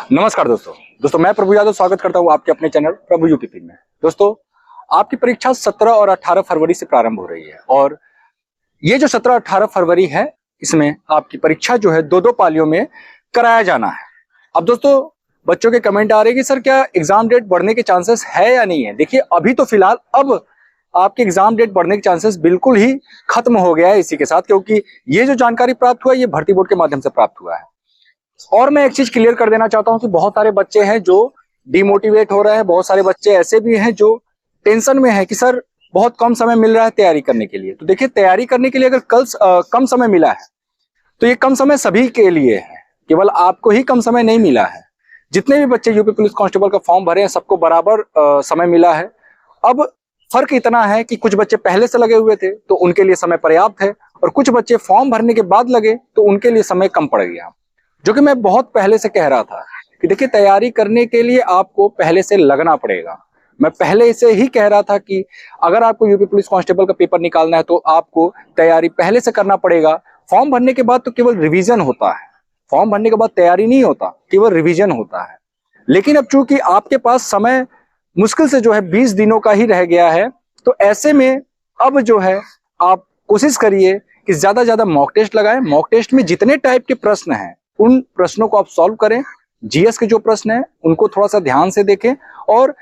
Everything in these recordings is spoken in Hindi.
नमस्कार दोस्तों मैं प्रभु यादव स्वागत करता हूं आपके अपने चैनल प्रभु यूटीपी में। दोस्तों, आपकी परीक्षा 17 और 18 फरवरी से प्रारंभ हो रही है और ये जो 17-18 फरवरी है, इसमें आपकी परीक्षा जो है दो पालियों में कराया जाना है। अब दोस्तों, बच्चों के कमेंट आ रहे हैं कि सर क्या एग्जाम डेट बढ़ने के चांसेस है या नहीं है। देखिए, अभी तो फिलहाल अब आपके एग्जाम डेट बढ़ने के चांसेस बिल्कुल ही खत्म हो गया है इसी के साथ, क्योंकि ये जो जानकारी प्राप्त हुआ है ये भर्ती बोर्ड के माध्यम से प्राप्त हुआ है। और मैं एक चीज क्लियर कर देना चाहता हूं कि बहुत सारे बच्चे हैं जो डिमोटिवेट हो रहे हैं, बहुत सारे बच्चे ऐसे भी हैं जो टेंशन में है कि सर बहुत कम समय मिल रहा है तैयारी करने के लिए। तो देखिए, तैयारी करने के लिए अगर कम समय मिला है तो ये कम समय सभी के लिए है, केवल आपको ही कम समय नहीं मिला है। जितने भी बच्चे यूपी पुलिस कांस्टेबल का फॉर्म भरे हैं सबको बराबर समय मिला है। अब फर्क इतना है कि कुछ बच्चे पहले से लगे हुए थे तो उनके लिए समय पर्याप्त है, और कुछ बच्चे फॉर्म भरने के बाद लगे तो उनके लिए समय कम पड़ गया। जो कि मैं बहुत पहले से कह रहा था कि देखिए, तैयारी करने के लिए आपको पहले से लगना पड़ेगा। मैं पहले से ही कह रहा था कि अगर आपको यूपी पुलिस कांस्टेबल का पेपर निकालना है तो आपको तैयारी पहले से करना पड़ेगा। फॉर्म भरने के बाद तो केवल रिवीजन होता है, फॉर्म भरने के बाद तैयारी नहीं होता, केवल रिवीजन होता है। लेकिन अब चूंकि आपके पास समय मुश्किल से जो है 20 दिनों का ही रह गया है, तो ऐसे में अब जो है आप कोशिश करिए कि ज्यादा ज्यादा मॉक टेस्ट लगाएं। मॉक टेस्ट में जितने टाइप के प्रश्न हैं उन प्रश्नों को आप सॉल्व करें। जीएस के जो प्रश्न हैं उनको थोड़ा सा ध्यान से देखें और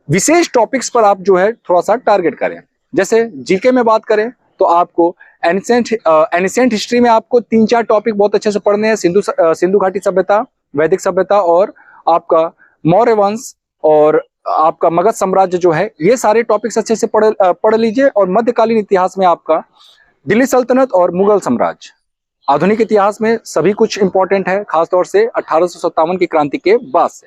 विशेष टॉपिक्स पर आप जो है थोड़ा सा टारगेट करें। जैसे जीके में बात करें तो आपको एनिसेंट हिस्ट्री में आपको 3-4 टॉपिक बहुत अच्छे से पढ़ने हैं। सिंधु घाटी सभ्यता, वैदिक सभ्यता और आपका मौर्य वंश और आपका मगध साम्राज्य जो है, ये सारे टॉपिक्स अच्छे से पढ़ लीजिए। और मध्यकालीन इतिहास में आपका दिल्ली सल्तनत और मुगल साम्राज्य, आधुनिक इतिहास में सभी कुछ इंपॉर्टेंट है, खासतौर से 1857 की क्रांति के बाद से।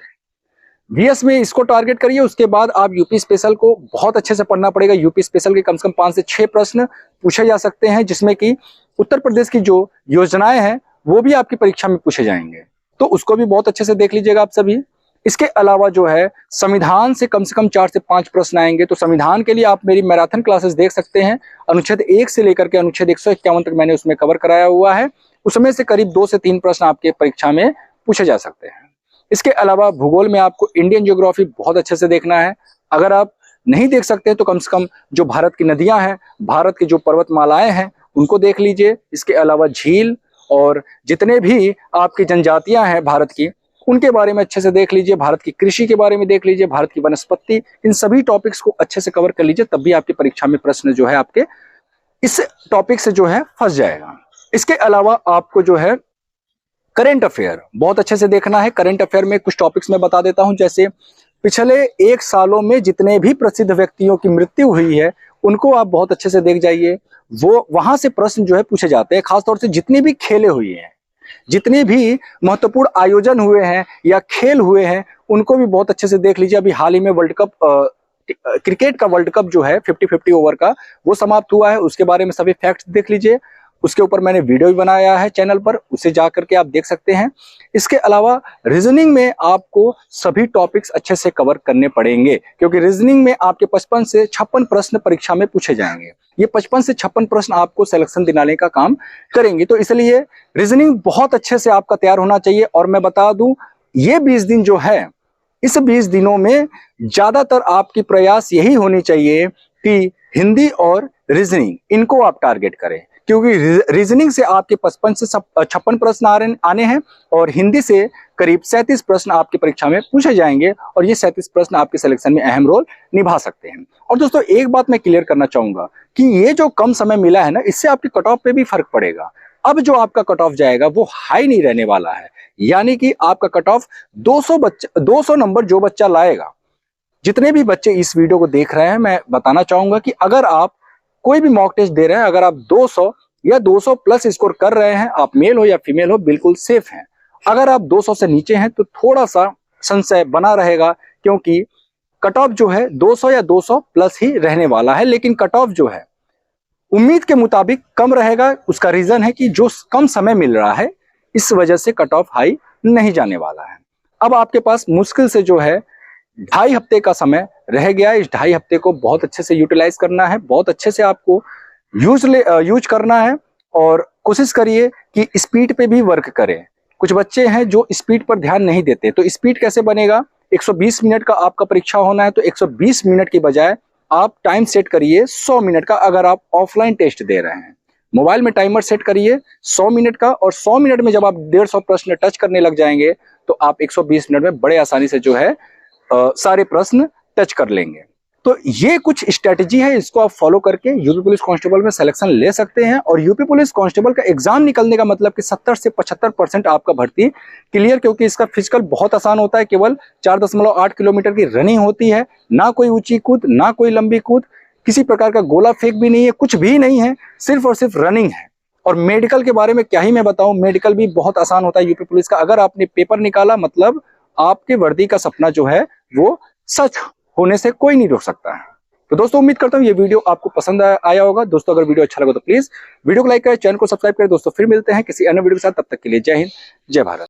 बीएस में इसको टारगेट करिए। उसके बाद आप यूपी स्पेशल को बहुत अच्छे से पढ़ना पड़ेगा। यूपी स्पेशल के कम से कम 5 से 6 प्रश्न पूछे जा सकते हैं, जिसमें कि उत्तर प्रदेश की जो योजनाएं हैं वो भी आपकी परीक्षा में पूछे जाएंगे, तो उसको भी बहुत अच्छे से देख लीजिएगा आप सभी। इसके अलावा जो है संविधान से कम 4 से 5 प्रश्न आएंगे, तो संविधान के लिए आप मेरी मैराथन क्लासेस देख सकते हैं। अनुच्छेद 1 से लेकर के अनुच्छेद 151 तक मैंने उसमें कवर कराया हुआ है। उसमें से करीब 2 से 3 प्रश्न आपके परीक्षा में पूछे जा सकते हैं। इसके अलावा भूगोल में आपको इंडियन ज्योग्राफी बहुत अच्छे से देखना है। अगर आप नहीं देख सकते तो कम से कम जो भारत की नदियां हैं, भारत की जो पर्वतमालाएं हैं, उनको देख लीजिए। इसके अलावा झील और जितने भी आपकी जनजातियां हैं भारत की, उनके बारे में अच्छे से देख लीजिए। भारत की कृषि के बारे में देख लीजिए, भारत की वनस्पति, इन सभी टॉपिक्स को अच्छे से कवर कर लीजिए, तब भी आपकी परीक्षा में प्रश्न जो है आपके इस टॉपिक से जो है फंस जाएगा। इसके अलावा आपको जो है करंट अफेयर बहुत अच्छे से देखना है। करंट अफेयर में कुछ टॉपिक्स मैं बता देता हूं, जैसे पिछले 1 सालों में जितने भी प्रसिद्ध व्यक्तियों की मृत्यु हुई है उनको आप बहुत अच्छे से देख जाइए। वो वहां से प्रश्न जो है पूछे जाते हैं। खासतौर से जितनी भी खेलें हुई हैं, जितने भी महत्वपूर्ण आयोजन हुए हैं या खेल हुए हैं, उनको भी बहुत अच्छे से देख लीजिए। अभी हाल ही में वर्ल्ड कप, क्रिकेट का वर्ल्ड कप जो है 50-50 ओवर का, वो समाप्त हुआ है। उसके बारे में सभी फैक्ट्स देख लीजिए। उसके ऊपर मैंने वीडियो भी बनाया है चैनल पर, उसे जा करके आप देख सकते हैं। इसके अलावा रीजनिंग में आपको सभी टॉपिक्स अच्छे से कवर करने पड़ेंगे, क्योंकि रीजनिंग में आपके 55 से 56 प्रश्न परीक्षा में पूछे जाएंगे। ये 55 से 56 प्रश्न आपको सिलेक्शन दिलाने का काम करेंगे, तो इसलिए रीजनिंग बहुत अच्छे से आपका तैयार होना चाहिए। और मैं बता दूं, ये 20 दिन जो है, इस 20 दिनों में ज्यादातर आपकी प्रयास यही होनी चाहिए कि हिंदी और रीजनिंग इनको आप टारगेट करें, क्योंकि रीजनिंग से आपके 55 से 56 प्रश्न आने हैं और हिंदी से करीब 37 प्रश्न आपकी परीक्षा में पूछे जाएंगे, और ये 37 प्रश्न आपके सिलेक्शन में अहम रोल निभा सकते हैं। और दोस्तों, एक बात मैं क्लियर करना चाहूंगा कि ये जो कम समय मिला है ना, इससे आपकी कट ऑफ पे भी फर्क पड़ेगा। अब जो आपका कट ऑफ जाएगा वो हाई नहीं रहने वाला है, यानी कि आपका कट ऑफ 200 नंबर जो बच्चा लाएगा। जितने भी बच्चे इस वीडियो को देख रहे हैं, मैं बताना चाहूंगा कि अगर आप कोई भी मॉक टेस्ट दे रहे हैं, अगर आप 200 या 200 प्लस स्कोर कर रहे हैं, आप मेल हो या फीमेल हो, बिल्कुल सेफ हैं। अगर आप 200 से नीचे हैं तो थोड़ा सा संशय बना रहेगा, क्योंकि कट ऑफ जो है 200 या 200 प्लस ही रहने वाला है। लेकिन कट ऑफ जो है उम्मीद के मुताबिक कम रहेगा। उसका रीजन है कि जो कम समय मिल रहा है, इस वजह से कट ऑफ हाई नहीं जाने वाला है। अब आपके पास मुश्किल से जो है 2.5 हफ्ते का समय रह गया है। इस 2.5 हफ्ते को बहुत अच्छे से यूटिलाइज करना है, बहुत अच्छे से आपको यूज करना है, और कोशिश करिए कि स्पीड पे भी वर्क करें। कुछ बच्चे हैं जो स्पीड पर ध्यान नहीं देते, तो स्पीड कैसे बनेगा? 120 मिनट का आपका परीक्षा होना है, तो 120 मिनट की बजाय आप टाइम सेट करिए 100 मिनट का। अगर आप ऑफलाइन टेस्ट दे रहे हैं, मोबाइल में टाइमर सेट करिए 100 मिनट का, और 100 मिनट में जब आप 150 प्रश्न टच करने लग जाएंगे तो आप 120 मिनट में बड़े आसानी से जो है सारे प्रश्न टच कर लेंगे। तो ये कुछ स्ट्रेटजी है, इसको आप फॉलो करके यूपी पुलिस कांस्टेबल में सिलेक्शन ले सकते हैं। और यूपी पुलिस कांस्टेबल का एग्जाम निकलने का मतलब कि 70 से 75% आपका भर्ती क्लियर, क्योंकि इसका फिजिकल बहुत आसान होता है। केवल 4.8 किलोमीटर की रनिंग होती है, ना कोई ऊंची कूद, ना कोई लंबी कूद, किसी प्रकार का गोला फेंक भी नहीं है, कुछ भी नहीं है, सिर्फ और सिर्फ रनिंग है। और मेडिकल के बारे में क्या ही मैं बताऊं, मेडिकल भी बहुत आसान होता है यूपी पुलिस का। अगर आपने पेपर निकाला मतलब आपके वर्दी का सपना जो है वो सच होने से कोई नहीं रोक सकता है। तो दोस्तों उम्मीद करता हूँ ये वीडियो आपको पसंद आया होगा। दोस्तों अगर वीडियो अच्छा लगा तो प्लीज वीडियो को लाइक करें, चैनल को सब्सक्राइब करें। दोस्तों फिर मिलते हैं किसी अन्य वीडियो के साथ, तब तक के लिए जय हिंद, जय भारत।